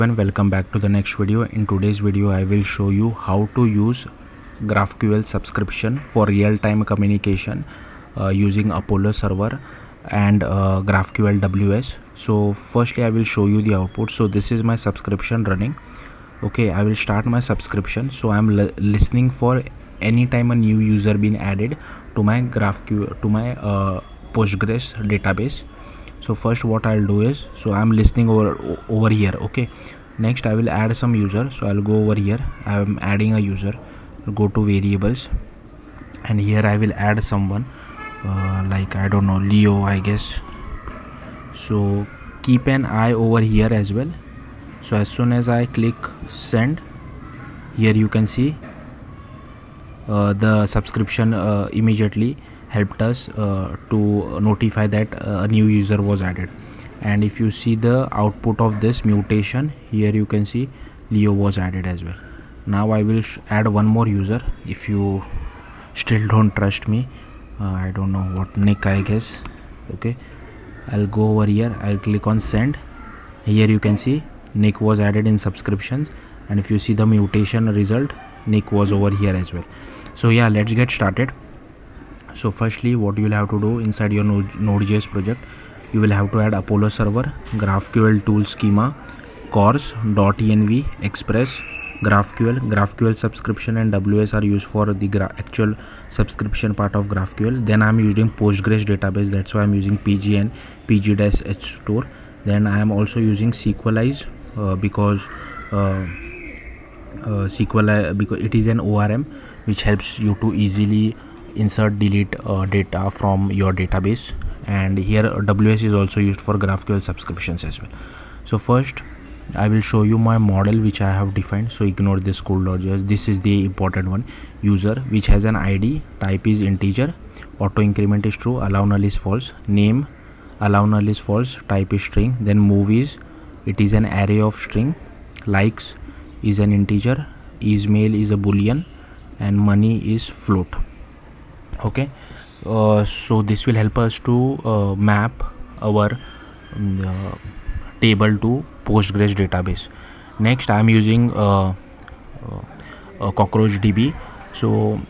And welcome back to the next video. In today's video I will show you how to use GraphQL subscription for real-time communication using Apollo server and Graphql-WS. So firstly I will show you the output. So this is my subscription running. Okay, I will start my subscription. So I'm listening for anytime a new user been added to my GraphQL, to my Postgres database. So first what I'll do is, so I'm listening over here. Okay, next I will add some user. So I'll go over here, I'm adding a user, go to variables, and here I will add someone like I don't know, Leo I guess. So keep an eye over here as well. So as soon as I click send, here you can see the subscription immediately helped us to notify that a new user was added. And if you see the output of this mutation, here you can see Leo was added as well. Now I will add one more user. If you still don't trust me, I don't know what, Nick I guess. Okay, I'll go over here, I'll click on send. Here you can see Nick was added in subscriptions, and if you see the mutation result, Nick was over here as well. So yeah, let's get started. So firstly what you will have to do inside your Node.js project, you will have to add Apollo server, GraphQL tool schema, cors.env, express, GraphQL subscription and WS are used for the actual subscription part of GraphQL. Then I am using Postgres database, that's why I am using pgn pg-store. Then I am also using SQLize because it is an ORM which helps you to easily insert, delete data from your database. And here WS is also used for GraphQL subscriptions as well. So first I will show you my model which I have defined. So ignore this code.js. This is the important one. User which has an ID, type is integer, auto increment is true, allow null is false, name allow null is false, type is string. Then movies, it is an array of string, likes is an integer, ismail is a boolean, and money is float. Okay, so this will help us to map our table to Postgres database. Next I am using CockroachDB. So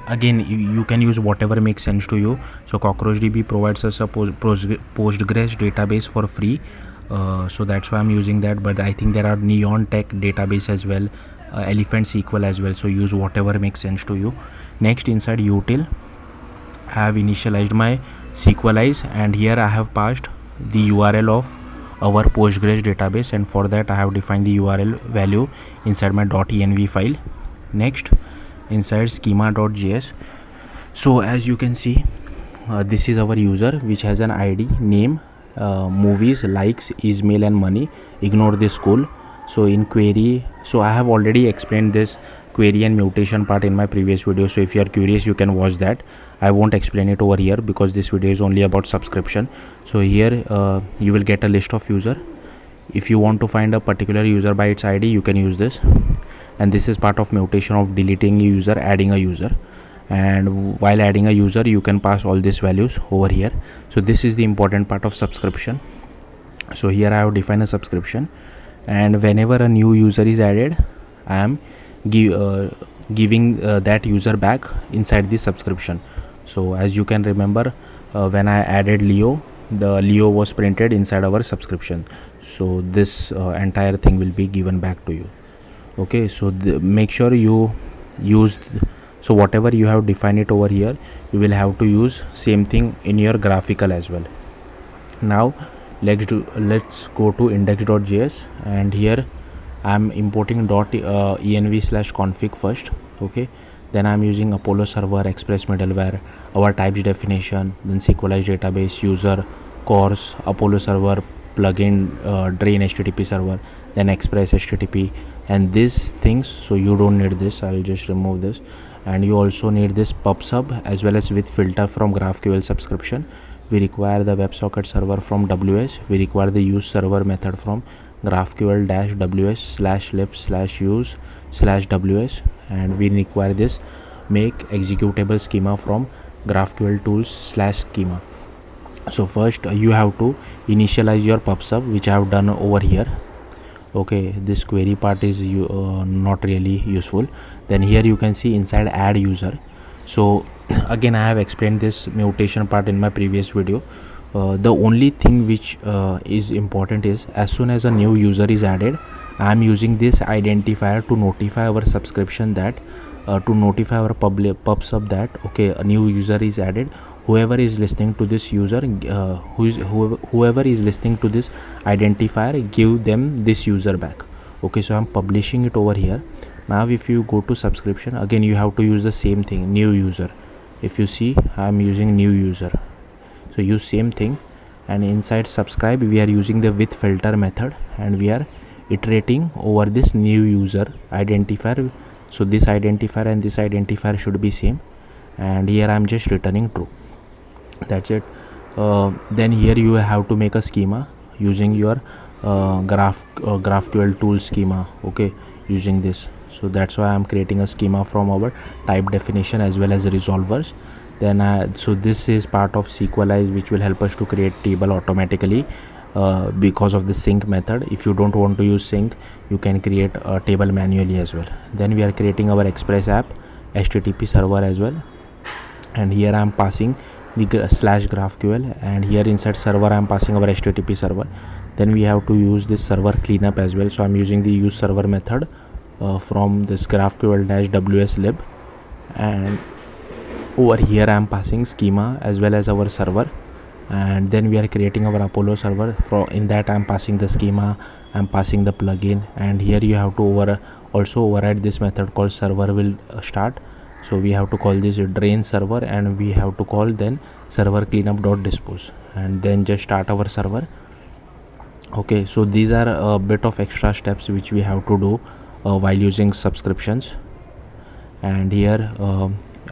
again you can use whatever makes sense to you. So CockroachDB provides us a Postgres database for free, so that's why I'm using that. But I think there are Neon Tech database as well, Elephant SQL as well, so use whatever makes sense to you. Next inside util I have initialized my SQLize, and here I have passed the URL of our Postgres database, and for that I have defined the URL value inside my .env file. Next inside schema.js, so as you can see this is our user which has an ID, name, movies, likes, ismail and money. Ignore this school. So in query, so I have already explained this query and mutation part in my previous video, so if you are curious you can watch that. I won't explain it over here because this video is only about subscription. So here you will get a list of user. If you want to find a particular user by its ID, you can use this, and this is part of mutation of deleting a user, adding a user. And while adding a user you can pass all these values over here. So this is the important part of subscription. So here I have defined a subscription, and whenever a new user is added, I am giving that user back inside the subscription. So as you can remember, when I added Leo, the Leo was printed inside our subscription. So this entire thing will be given back to you. Okay, so make sure you use so whatever you have defined it over here, you will have to use same thing in your graphical as well. Now let's go to index.js, and here I am importing .env/config first. Okay, then I am using Apollo server, express middleware, our types definition, then SQLize database, user, cors, Apollo server, plugin, drain HTTP server, then express HTTP, and these things. So you don't need this, I'll just remove this. And you also need this pub/sub as well as with filter from GraphQL subscription. We require the WebSocket server from WS. We require the use server method from GraphQL-WS/lib/use/WS, and we require this make executable schema from GraphQL tools/schema. So first you have to initialize your pub/sub, which I have done over here. Okay, this query part is not really useful. Then here you can see inside add user. So again, I have explained this mutation part in my previous video. The only thing which is important is, as soon as a new user is added, I am using this identifier to notify our subscription that to notify our pub sub that okay, a new user is added. Whoever is listening to this user, whoever is listening to this identifier, give them this user back. Okay, so I'm publishing it over here. Now if you go to subscription, again you have to use the same thing, new user. If you see, I'm using new user, so use same thing. And inside subscribe, we are using the with filter method, and we are iterating over this new user identifier. So this identifier and this identifier should be same, and here I'm just returning true. That's it. Then here you have to make a schema using your GraphQL tool schema. Okay, using this. So that's why I'm creating a schema from our type definition as well as resolvers. Then so this is part of SQLize, which will help us to create table automatically because of the sync method. If you don't want to use sync, you can create a table manually as well. Then we are creating our Express app HTTP server as well, and here I'm passing the /GraphQL, and here inside server I'm passing our HTTP server. Then we have to use this server cleanup as well, so I'm using the use server method from this Graphql-WS lib, and over here I'm passing schema as well as our server. And then we are creating our Apollo server. In that I'm passing the schema, I'm passing the plugin, and here you have to also override this method called server will start. So we have to call this drain server, and we have to call then server cleanup.dispose, and then just start our server. Okay, so these are a bit of extra steps which we have to do while using subscriptions. And here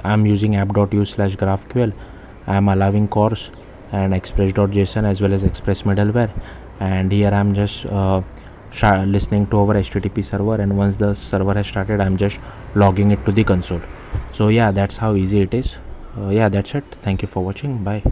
I'm using app.use/GraphQL. I'm allowing course and express.json as well as express middleware, and here I'm just listening to our HTTP server, and once the server has started, I'm just logging it to the console. So yeah, that's how easy it is. Yeah, that's it. Thank you for watching. Bye.